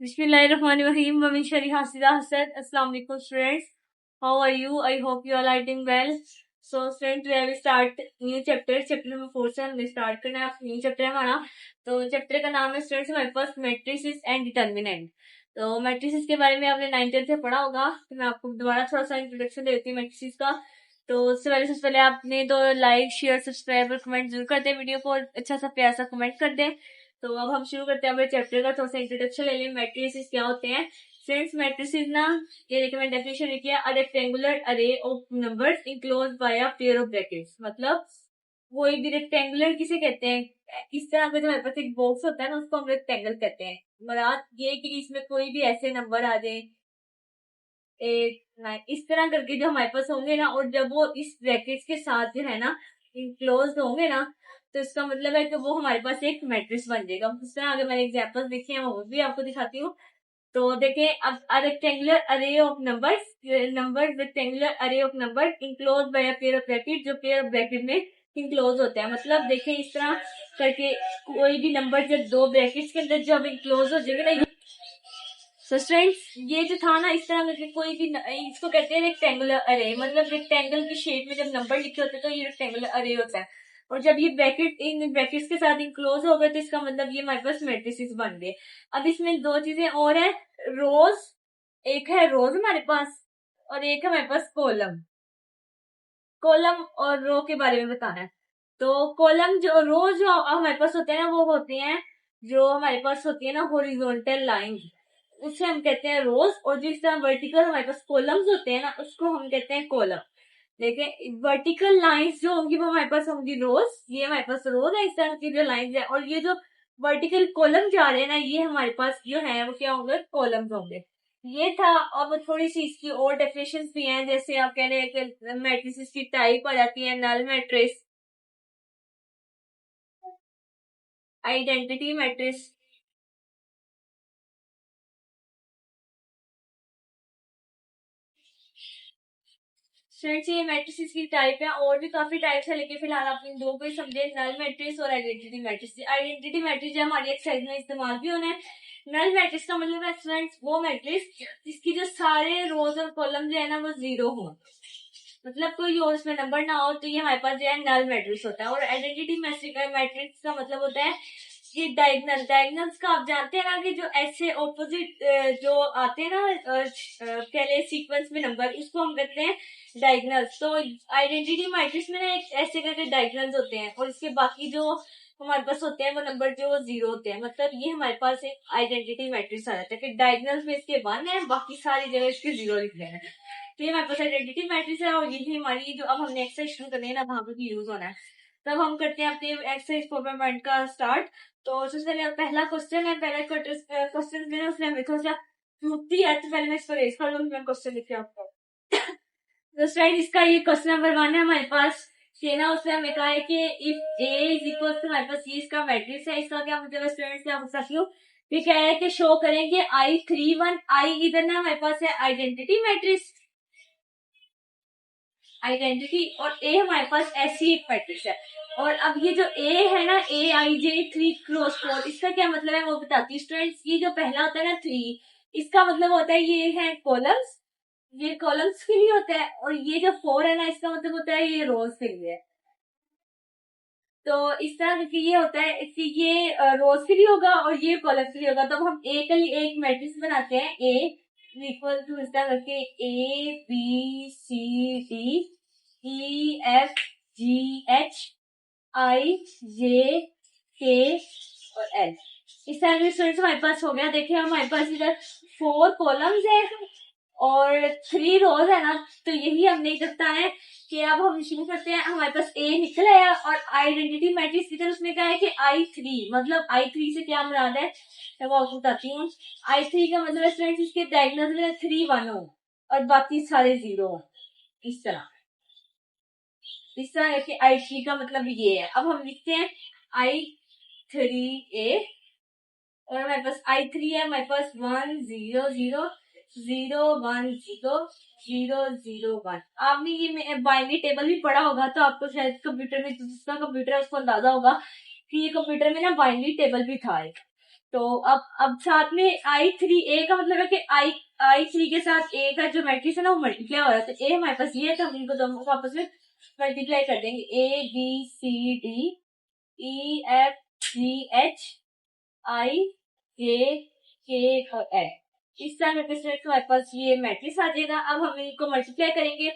Bismillahirrahmanirrahim. Mamin Shari Hasida Hassan. Assalamu alaikum students. How are you? I hope you are writing well. So students, today we start new chapter. Chapter number 4 से हमने start करना है new chapter हमारा. तो chapter का नाम है students हमारे पास matrices and determinant. तो matrices के बारे में आपने 9th से पढ़ा होगा. तो मैं आपको दोबारा थोड़ा सा introduction देती हूँ matrices का. तो उससे पहले आपने तो लाइक शेयर सब्सक्राइब और कमेंट जरूर कर दें वीडियो को, अच्छा सा प्यार सा कमेंट कर दें. तो अब हम शुरू करते हैं अपने चैप्टर का. थोड़ा सा इंट्रोडक्शन ले लें. मैट्रिसेस क्या होते हैं फ्रेंड्स? मैट्रिसेस ना, ये देखिए मैंने डेफिनेशन लिखी है, अ रेक्टेंगुलर अरे of numbers enclosed bye a pair of brackets. मतलब कोई भी रेक्टेंगुलर किसे कहते हैं, इस तरह का जो हमारे पास एक बॉक्स होता है ना, उसको हम रेक्टेंगल कहते हैं. मतलब ये कि इसमें कोई भी ऐसे नंबर आ जाए 8 9 इस तरह करके जो हमारे पास होंगे ना, और जब वो इस ब्रैकेट्स के साथ जो है ना इनक्लोज होंगे ना, तो इसका मतलब है कि वो हमारे पास एक मैट्रिक्स बन जाएगा. उस तरह अगर मैंने एग्जांपल देखे हैं वो भी आपको दिखाती हूँ. तो देखें, अब रेक्टेंगुलर अरे ऑफ नंबर रेक्टेंगुलर अरे of number enclose by a pair of bracket, जो पेयर ऑफ ब्रैकेट में इनक्लोज होते हैं. मतलब देखें इस तरह करके कोई भी नंबर जब दो ब्रैकेट्स के अंदर जब इनक्लोज हो जाएगा ना, तो स्टूडेंट्स ये जो था ना, इस तरह करके कोई भी इसको कहते हैं रेक्टेंगुलर अरे. मतलब रेक्टेंगल की शेप में जब नंबर लिखे होते हैं तो ये रेक्टेंगुलर अरे होता है. और जब ये ब्रैकेट इन ब्रैकेट्स के साथ इनक्लोज हो गए तो इसका मतलब ये हमारे पास मैट्रिसेस बन गए. अब इसमें दो चीजें और है, रोज, एक है रोज हमारे पास और एक है हमारे पास कॉलम और रो के बारे में बताना है. तो कॉलम जो रो जो हमारे पास होते हैं ना, वो होते हैं जो हमारे पास होती है ना हॉरिजॉन्टल लाइन, उसे हम कहते हैं रोज. और जिस तरह वर्टिकल हमारे पास कॉलम्स होते हैं ना, उसको हम कहते हैं कॉलम. लेकिन वर्टिकल लाइंस जो होंगी वो हमारे पास होंगी रोज. ये हमारे पास रोज है, इस तरह की जो लाइंस है. और ये जो वर्टिकल कॉलम जा रहे हैं ना, ये हमारे पास जो है वो क्या होंगे, कॉलम्स होंगे. ये था. अब थोड़ी सी इसकी और डेफिनेशन भी हैं. जैसे आप कह रहे हैं कि मैट्रिसेस की टाइप आ जाती है, null matrix, identity matrix. Friends ये मैट्रिसेस की टाइप है, और भी काफी टाइप्स है, लेकिन फिलहाल आप इन दो को ही समझे, नल मैट्रिक्स और आइडेंटिटी मैट्रिक्स. आइडेंटिटी मैट्रिक्स जो हमारी एक्सरसाइज में इस्तेमाल भी होना है. नल मैट्रिक्स का मतलब है फ्रेंड्स वो मैट्रिक्स जिसकी जो सारे रोज और कॉलम जो है ना वो जीरो हो, मतलब कोई और उसमें नंबर ना हो, तो ये हमारे पास जो है नल मैट्रिक्स होता है. और आइडेंटिटी मैट्रिक्स का मतलब होता है ये डायगनल्स का. आप जानते हैं ना कि जो ऐसे ऑपोजिट जो आते हैं ना पहले सीक्वेंस में नंबर, इसको हम कहते हैं डायगनल्स. तो आइडेंटिटी मैट्रिक्स में ना एक ऐसे करके डायगनल्स होते हैं, और इसके बाकी जो हमारे पास होते हैं वो नंबर जो जीरो होते हैं. मतलब ये हमारे पास एक आइडेंटिटी मैट्रिक्स आ जाता है कि डायगनल्स में इसके 1 है, बाकी सारी जगह इसके 0 लिख रहे हैं. तो ये हमारे पास आइडेंटिटी मैट्रिक्स है. और यही हमारी जो अब हमने एक्सरसाइज शुरू करनी है ना, वहां पर भी यूज होना है. तब हम करते हैं अपने एक्सरसाइज 4.1 का स्टार्ट. तो सबसे पहले पहला क्वेश्चन है, पहला क्वेश्चन में उसने हमें थोड़ा सा त्रुटि है, तो पहले मैं इसको रेज कर लूंगी, मैं क्वेश्चन लिखे आपको. तो फ्रेंड इसका ये क्वेश्चन नंबर 1 है हमारे पास. ये ना उसने हमें कहा है कि if A is equal to, हमारे पास ये इसका मैट्रिक्स है. इसका क्या मतलब है स्टूडेंट्स, क्या पूछ सकती हूँ. ये कह रहा है कि शो करेंगे I3 1. आई इधर ना हमारे पास है आइडेंटिटी मैट्रिक्स, आइडेंटिटी, और ए हमारे पास ऐसी एक मैट्रिक्स है. और अब ये जो ए है ना, AIJ3×4, इसका क्या मतलब है वो बताती हूँ स्टूडेंट्स. ये जो पहला होता है ना 3, इसका मतलब होता है ये है कॉलम्स, ये कॉलम्स के लिए होता है. और ये जो 4 है ना, इसका मतलब होता है ये रोज के लिए. तो इस तरह के ये होता है कि ये रोज के लिए होगा और ये कॉलम्स के लिए होगा. तो हम ए के लिए एक मैट्रिक्स बनाते हैं, ए इक्वल टू इस तरह करके ABCDEFGHIJK और L. इस तरह के स्टूडेंट्स हमारे पास हो गया. देखिए हमारे पास इधर 4 कॉलम्स है और 3 रोज है ना. तो यही हमने करता है कि अब हम शुरू करते हैं. हमारे पास ए निकल आया और आइडेंटिटी मैट्रिक्स की तरह उसने कहा है कि I3, मतलब I3 से क्या मुराद है मैं वो आपको बताती हूँ. I3 का मतलब स्टूडेंट्स इसके डायगोनल में 3 1 हो और बाकी सारे 0 हो. इस तरह कि I3 का मतलब ये है. अब हम लिखते हैं I3A और हमारे पास I3 है, हमारे पास 1 0 0 0 1 0 0 0 1. आपने ये बाइनरी टेबल भी पढ़ा होगा, तो आपको शायद कंप्यूटर में, जिसका कंप्यूटर है उसको अंदाजा होगा कि ये कंप्यूटर में ना बाइनरी टेबल भी था एक. तो अब साथ में I3 A का मतलब है कि I3 के साथ A का जो मैट्रिक्स है ना वो मल्टीप्लाई हो रहा है। तो A हमारे पास ये है, तो हम इनको दोनों को आपस में मल्टीप्लाई कर देंगे। ABCDEFGHIJK और L। इस तरह हमारे पास ये मैट्रिक्स आ जाएगा। अब हम इनको मल्टीप्लाई करेंगे।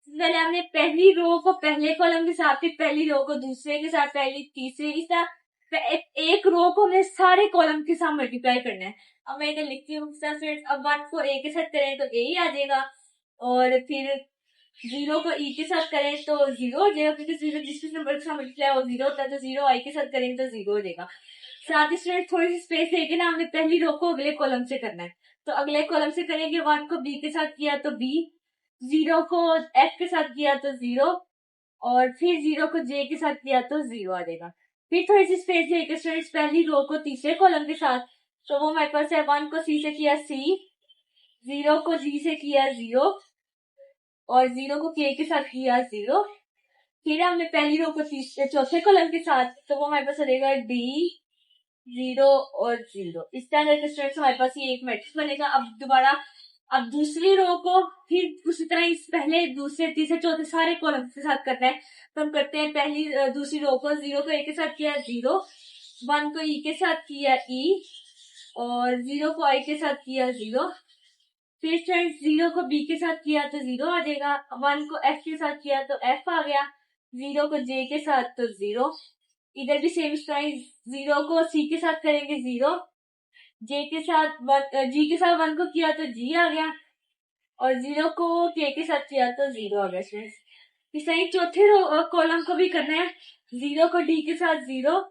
पहले हमने पहली रो को पहले कॉलम के साथ, फिर पहली रो को दूसरे के साथ, पहली तीसरे, इस तरह एक रो को हमने सारे कॉलम के साथ मल्टीप्लाई करना है। अब मैं इधर लिखती हूँ फ्रेंड्स। अब 1 को A के साथ करें तो A ही आ जाएगा, और फिर 0 को E के साथ करें तो 0 हो जाएगा, क्योंकि 0 जिस नंबर के साथ मल्टीप्लाई हो 0 होता है, तो 0 I के साथ करेंगे तो 0 हो जाएगा। साथ ही स्टूडेंट थोड़ी सी स्पेस लेके ना हमने पहली रो को अगले कॉलम से करना है। तो अगले कॉलम से करेंगे। 1 को B के साथ किया तो B, 0 को F के साथ किया तो 0, और फिर 0 को J के साथ किया तो 0 आ जाएगा। फिर थोड़ी सी स्पेस लेके स्टूडेंट्स पहली रो को तीसरे कॉलम के साथ, तो वो हमारे पास है 1 को C से किया C, 0 को G से किया 0, और 0 को K के साथ किया 0। फिर हमने पहली रो को तीसरे चौथे कॉलम के साथ, तो वो हमारे पास रहेगा D, 0 और 0। इस तरह करके स्टूडेंट्स हमारे पास ये एक मैट्रिक्स बनेगा। अब दूसरी रो को फिर उसी तरह इस पहले दूसरे तीसरे चौथे सारे कॉलम के साथ करना है। तो हम करते हैं पहली दूसरी रो को 0 को A के साथ किया 0, 1 को E के साथ किया E, और 0 को I के साथ किया 0। फिर फ्रेंड्स 0 को B के साथ किया तो 0 आ जाएगा, 1 को F के साथ किया तो F आ गया, 0 को J के साथ तो 0। इधर भी सेम स्टाइल, 0 को C के साथ करेंगे 0, G के साथ 1 को किया तो G आ गया, और 0 को K के साथ किया तो 0 आ गया फ्रेंड्स। इस तरह चौथे कॉलम को भी करना है। 0 को D के साथ 0,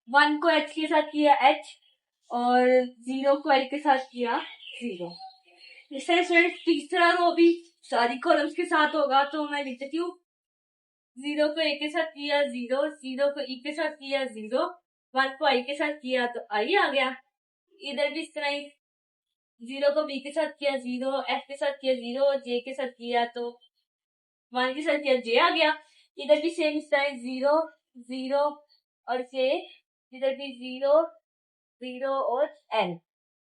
1 को H के साथ किया H, और 0 को L के साथ किया 0। इस तरह फ्रेंड्स तीसरा रो भी सारी कॉलम्स के साथ होगा। तो मैं लिख देती हूँ 0 को A के साथ किया 0, 0 को E के साथ किया 0, 1 को I के साथ किया तो I आ गया। इधर भी इस तरह 0 को B के साथ किया 0, F के साथ किया 0, J के साथ किया तो 1 के साथ किया J आ गया। इधर भी सेम इस तरह 0, 0 और J, इधर भी 0, 0 और N।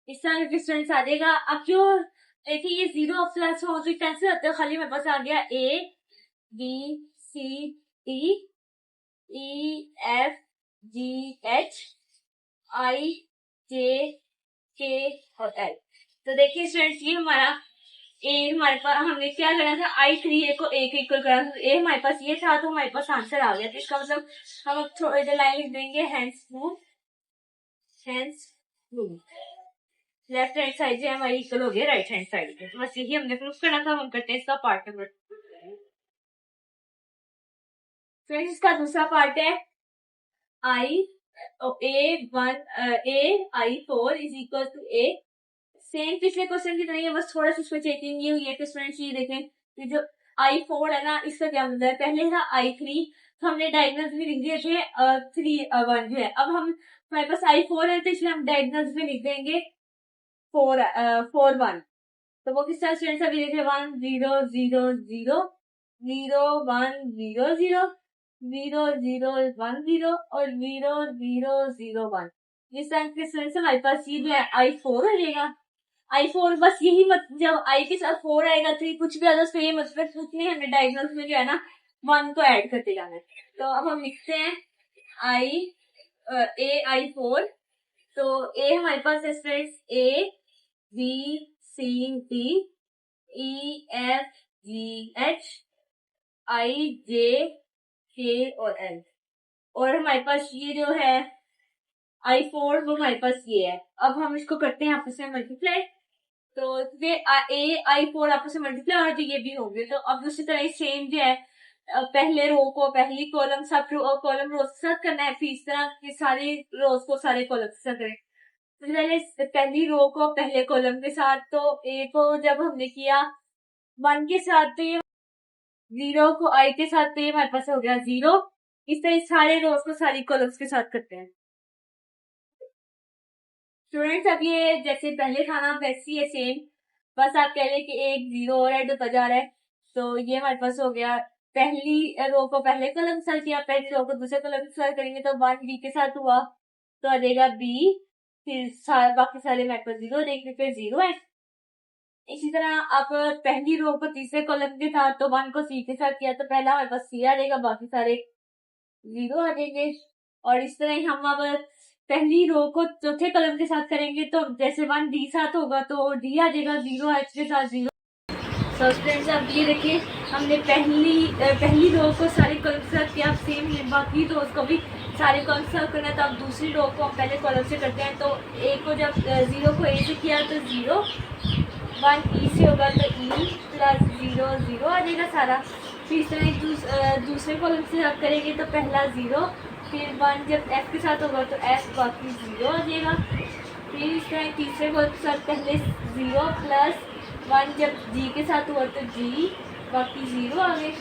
इस तरह के स्टूडेंट्स आ जाएगा। अब क्यों देखिए ये 0 प्लस हो तो कैंसिल होता है, खाली मेरे पास आ गया A B C D E F G H I J K और L। तो देखिए स्टूडेंट्स ये हमारा A हमारे पास हमने क्या करना था, I3A को A के इक्वल करना था। A हमारे पास ये था तो हमारे पास आंसर आ गया। तो इसका मतलब हम अब थोड़ी देर लाइन लिख देंगे, hands move left hand side जो हमारी इक्वल हो गया राइट हैंड साइड के। तो बस यही हमने प्रूफ करना था। हम करते हैं इसका पार्ट नंबर। फ्रेंड्स इसका दूसरा पार्ट है I4 is equal to A। Same पिछले क्वेश्चन की तरह है, बस थोड़ा सा इसमें चेकिंग ये हुई है कि स्टूडेंट्स ये देखें कि जो I4 है ना इसका क्या मतलब है। पहले था I3, तो हमने डायगोनल्स में लिख दिए थे 3 1 जो है। अब हम हमारे पास I4 है तो इसलिए हम डायगोनल्स में लिख देंगे 4 1। तो वो किस तरह स्टूडेंट्स अभी देखे 1 0 0 0 0 1 0 0 0 0 1 0 और 0 0 0 1। इस तरह के स्टूडेंट्स हमारे पास ये जो है I4 हो जाएगा। I4 बस यही मत, जब I के साथ 4 आएगा तो कुछ भी अदर्स तो ये मतलब कुछ नहीं, हमें डायगोनल्स में जो है ना 1 को ऐड करते जाना है। तो अब हम लिखते हैं I4। तो A हमारे पास है students A B C D E F G H I J K और L। और हमारे पास ये जो है I4 वो हमारे पास ये है। अब हम इसको करते हैं आपस में मल्टीप्लाई। तो वे I4 आपस में मल्टीप्लाई और ये भी होंगे। तो अब उसी तरह सेम जो है पहले रो को पहली कॉलम सब कॉलम रोज के साथ करना है, फिर इस तरह के सारे रोज को सारे कॉलम के साथ करें। तो पहले पहली रो को पहले कॉलम के साथ, तो A को जब हमने किया 1 के साथ तो ये 0 को I के साथ तो ये हमारे पास हो गया 0। इस तरह सारे रोज को सारी कॉलम्स के साथ करते हैं। स्टूडेंट्स अब ये जैसे पहले था ना वैसे ही है सेम, बस आप कह रहे कि एक 0 और ऐड होता जा रहा है। तो ये हमारे पास हो गया पहली रो को पहले कॉलम के साथ किया, पहली रो को दूसरे कॉलम के साथ करेंगे तो 1 B के साथ हुआ तो आ जाएगा B फिर बाकी सारे मेरे पास 0 देंगे, फिर 0 है। इसी तरह अब पहली रो को तीसरे कॉलम के साथ, तो 1 को सी के साथ किया तो पहला हमारे पास सी आ जाएगा, बाकी सारे 0 आ जाएंगे। और इस तरह ही हम अब पहली रो को चौथे कॉलम के साथ करेंगे, तो जैसे 1 डी साथ होगा तो डी आ जाएगा 0 एच के साथ 0। तो फ्रेंड्स अब ये देखिए, हमने पहली रो को सारे कॉलम के साथ किया, सेम है बाकी रोज को भी सारे कॉलम के साथ करना है। तो अब दूसरी रो को हम पहले कॉलम से करते हैं। तो ए को जब 0 को ए से किया तो 0, 1 ई से होगा तो ई प्लस 0 0 आ जाएगा सारा। फिर इस तरह दूसरे कॉलम से साथ करेंगे तो पहला 0, फिर 1 जब एफ के साथ होगा तो एफ, बाकी 0 आ जाएगा। फिर इस तरह तीसरे कॉलम के साथ पहले 0 प्लस 1 जब जी के साथ हुआ तो जी, बाकी 0 आ गए।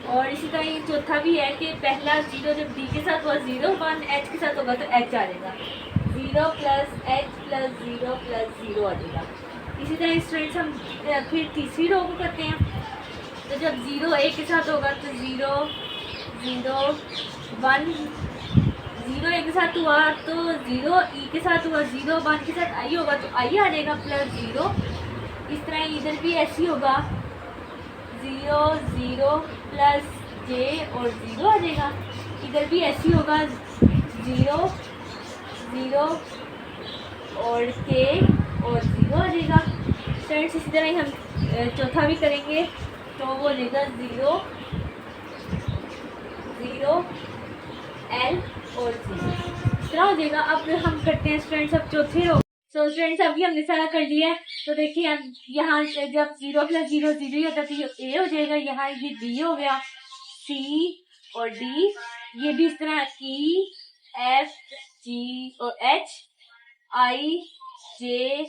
और इसी तरह ये चौथा भी है कि पहला 0 जब डी के साथ हुआ 0, 1 एच के साथ होगा तो एच आ जाएगा, 0 प्लस एच प्लस 0 प्लस 0 आ जाएगा। इसी तरह स्टूडेंट्स हम फिर तीसरी रो को करते हैं। तो जब 0 ए के साथ होगा तो 0 0 1, 0 ए के साथ हुआ तो 0 ई के साथ हुआ, 0 1 के साथ आई होगा तो आई आ जाएगा प्लस 0। इस तरह इधर भी ऐसी होगा, 0 0 प्लस जे और 0 आ जाएगा। इधर भी ऐसी होगा, 0 0 और के और 0 आ जाएगा। फ्रेंड्स इसी तरह ही हम चौथा भी करेंगे, तो वो हो जाएगा 0 0 एल और 0 इस तरह हो जाएगा। अब हम करते हैं स्टूडेंट्स अब चौथे रो। तो स्टूडेंट्स अभी हमने सारा कर लिया है। तो देखिए यहाँ जब 0 प्लस 0 0 ही होता है तो ये ए हो जाएगा, यहाँ ये डी हो गया, सी और डी, ये भी इस तरह ई एफ जी और एच, आई जे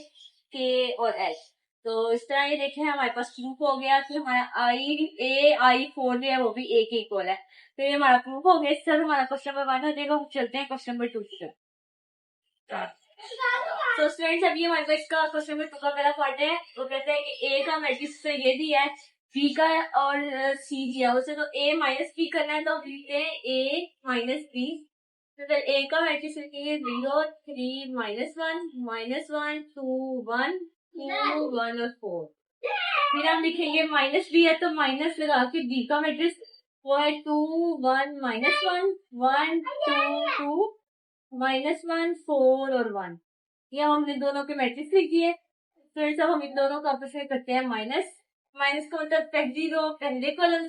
के और एच। तो इस तरह ये देखें हमारे पास प्रूफ हो गया कि हमारा आई4 जो है वो भी ए के इक्वल है। तो ये हमारा प्रूफ हो गया। इस तरह हमारा क्वेश्चन नंबर 1 हो जाएगा। हम चलते हैं क्वेश्चन नंबर 2 की। तो स्टूडेंट्स अभी हमारे पास इसका क्वेश्चन नंबर 2 का पहला पार्ट है। वो कहते हैं कि ए का मैट्रिक्स तो ये दिया है, बी का और सी दिया उसे, तो ए माइनस बी करना है। तो लिखते हैं ए माइनस बी। तो फिर ए का मैट्रिक्स लिखेंगे 0 3 -1 -1 2 1 2 1 और 4। फिर हम लिखेंगे माइनस बी है तो माइनस लगा के बी का मैट्रिक्स वो है 2 1 -1 1 2 2 -1 4 और 1। ये हमने दोनों के मैट्रिक्स लिख दिए। फिर सब हम इन दोनों का आपस में करते हैं माइनस। माइनस का मतलब पहली रो पहले कॉलम,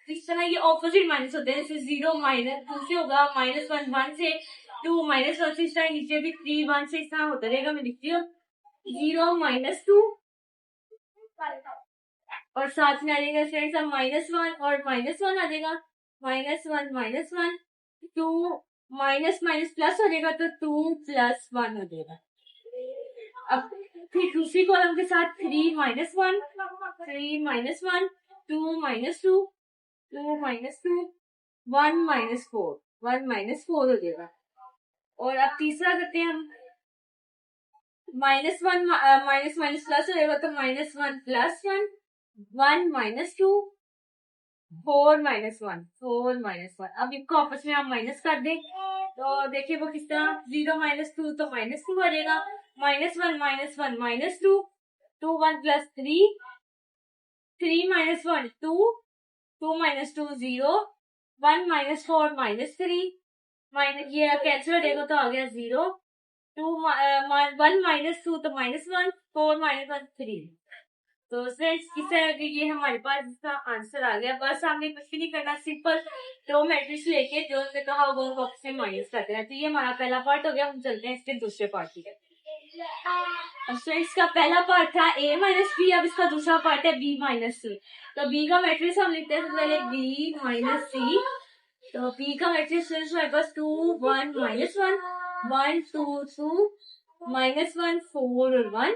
इस तरह ये ऑपोजिट माइनस होते हैं। जैसे 0 -2 से होगा, -1 1 से, 2 -1 से, इस तरह नीचे भी 3 1 से इस तरह होता रहेगा। मैं लिखती हूँ 0 -2 और साथ में आ जाएगा फ्रेंड्स अब -1 और -1 आ जाएगा, -1 -1 2 माइनस माइनस प्लस हो जाएगा तो 2 + 1 हो जाएगा। अब फिर दूसरी कॉलम के साथ 3 -1 3 -1 2 -2 2 -2 1 -4 1 -4 हो जाएगा। और अब तीसरा करते हैं हम, -1 माइनस माइनस प्लस हो जाएगा तो -1 + 1 1 -2 4 -1 4 -1। अब इनको आपस में हम माइनस कर दें तो देखिए वो किस तरह, 0 -2 तो -2 आ जाएगा, -1 -1 -2 2 1 + 3 3 -1 2 2 -2 0 1 -4 -3 ये कैंसिल हो जाएगा तो आ गया 0 2 1 -2 तो -1 4 -1 3। तो फ्रेंड्स इस तरह के ये हमारे पास इसका आंसर आ गया। बस हमने कुछ भी नहीं करना, सिंपल दो मैट्रिक्स लेके जो उन्होंने कहा होगा वो आपस में माइनस कर देना। तो ये हमारा पहला पार्ट हो गया। हम चलते हैं इसके दूसरे पार्ट की। अब फ्रेंड्स का पहला पार्ट था a - b, अब इसका दूसरा पार्ट है b - c। तो b का मैट्रिक्स हम लिखते हैं पहले b - c। तो b का मैट्रिक्स हमारे पास 2 1 -1 1 2 2 -1 4 और 1।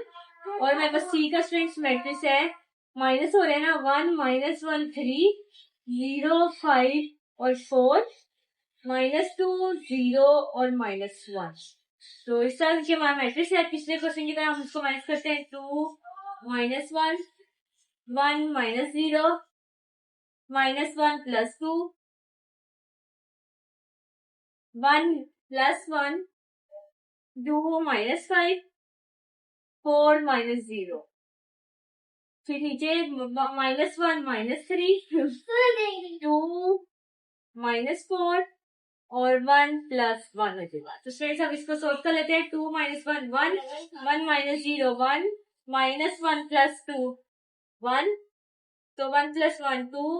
और मेरे पास सी का स्ट्रेंथ मैट्रिक्स है, माइनस हो रहे हैं ना, 1 -1 3 0 5 और 4 -2 0 और -1। तो इस तरह से हमारा मैट्रिक्स है। पिछले क्वेश्चन की तरह हम इसको माइनस करते हैं, 2 -1 1 -0 -1 + 2 1 + 1 2 माइनस 5, 4 माइनस 0, फिर नीचे -1 -3, 2 -4 और 1 + 1 हो जाएगा। तो स्टूडेंट्स अब इसको सोल्व कर लेते हैं। 2 - 1 1, 1 - 0 1, -1 + 2 1, तो 1 + 1 2,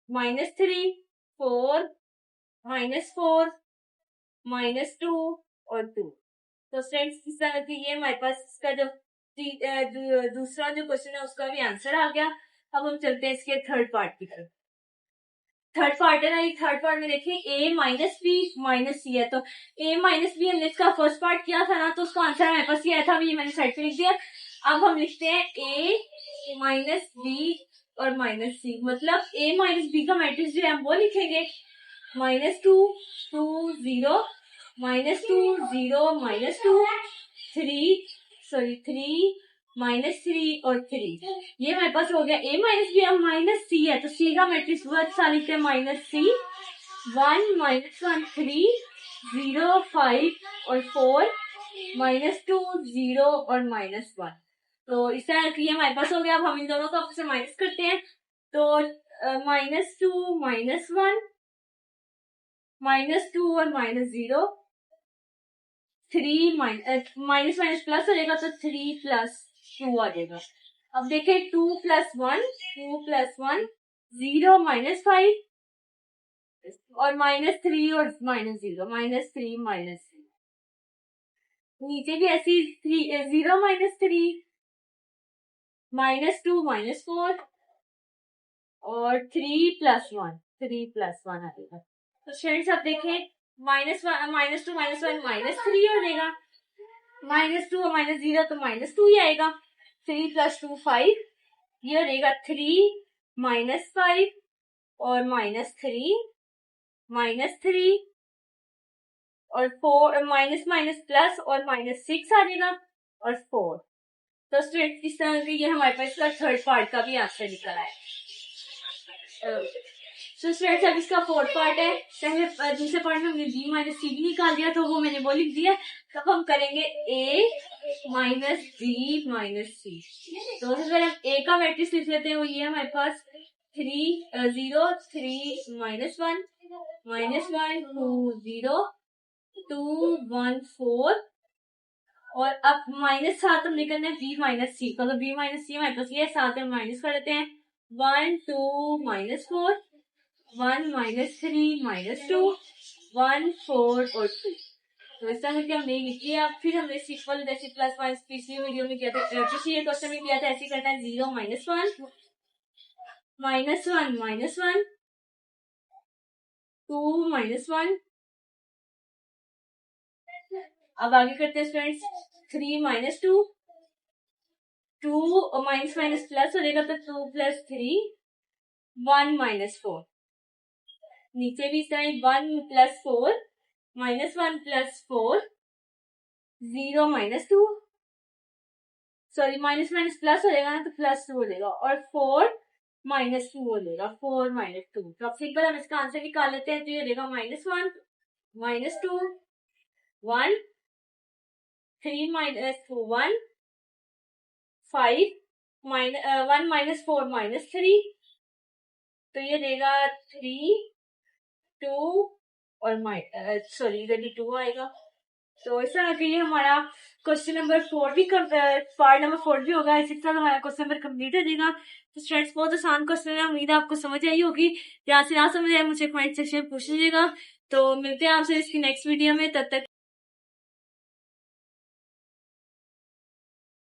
-3 4, -4 -2 और 2। तो फ्रेंड्स इस तरह की ये हमारे पास इसका जो दूसरा जो क्वेश्चन है उसका भी आंसर आ गया। अब हम चलते हैं इसके थर्ड पार्ट की तरफ। थर्ड पार्ट है ना, ये थर्ड पार्ट में देखिए a - b - c है। तो a - b हमने इसका फर्स्ट पार्ट किया था ना, तो उसका आंसर हमारे पास ये आया था। ये मैंने साइड पे लिख दिया। अब हम लिखते हैं a - b और -c, मतलब a - b का मैट्रिक्स जो है हम वो लिखेंगे। -2 2 0, -2 0 -2 3, सॉरी 3 -3 और 3। ये हमारे पास हो गया a - b। अब -c है, तो c का मैट्रिक्स बहुत सा लिखते हैं -c, 1 -1 3 0 5 और 4, -2 0 और -1। तो इस तरह ये हमारे पास हो गया। अब हम इन दोनों को आपस में माइनस करते हैं। तो -2 -1, -2 और -0, 3 माइनस माइनस प्लस हो जाएगा, तो 3 + 2 आ जाएगा। अब देखें 2 + 1, 2 + 1 0 -5 और -3 और -0, -3 -0। नीचे भी ऐसी 0 -3, -2 -4 और 3 + 1, 3 + 1 आ जाएगा। तो फ्रेंड्स अब देखें -2 -1 -3 हो जाएगा, -2 और -0 तो -2 ही आएगा। 3 + 2 5, ये हो जाएगा 3 -5 और -3 -3 और 4 माइनस माइनस प्लस और -6 आ जाएगा और 4। तो स्टूडेंट इस तरह से ये हमारे पास इसका थर्ड पार्ट का भी आंसर निकल आया। तो स्टूडेंट्स अब इसका फोर्थ पार्ट है। पहले दूसरे पार्ट में हमने b - c भी निकाल दिया, तो वो मैंने वो लिख दिया। तब हम करेंगे a - b - c। तो अगर हम a का मैट्रिक्स लिख लेते हैं, वो ये हमारे पास 3 0 3 -1 -1 2 0 2 1 4 और अब -7 हमने करना है b - c का। तो b - c हमारे पास ये 7 में माइनस कर देते हैं। 1 2 -4 1 -3 -2 1 4 और 2। तो इस तरह से हमने लिख लिया। फिर हमने सिंपल जैसे +1 पिछली वीडियो में किया था, पिछले क्वेश्चन में किया था, ऐसे करना है। 0 - 1 -1 -1 2 -1। अब आगे करते हैं स्टूडेंट्स। 3 - 2 2 माइनस माइनस प्लस हो जाएगा, तो 2 + 3 1 -4। नीचे भी इस 1 + 4 -1 + 4 0 -2, सॉरी माइनस माइनस प्लस हो जाएगा ना, तो +2 हो जाएगा और 4 -2 हो जाएगा, 4 -2। तो अब सिंपल हम इसका आंसर निकाल लेते हैं। तो ये हो जाएगा -1 -2 1 3 -2 1 5 1 -4 -3, तो ये देगा 3 2 और सॉरी इधर भी 2 आएगा। तो इस तरह के ये हमारा क्वेश्चन नंबर 4 भी पार्ट नंबर 4 भी होगा। इसी तरह हमारा क्वेश्चन नंबर कंप्लीट हो जाएगा। तो स्टूडेंट्स बहुत आसान क्वेश्चन है, उम्मीद है आपको समझ आई होगी। जहाँ से ना समझ आए मुझे कमेंट सेक्शन में पूछ लीजिएगा। तो मिलते हैं आपसे इसकी नेक्स्ट वीडियो में, तब तक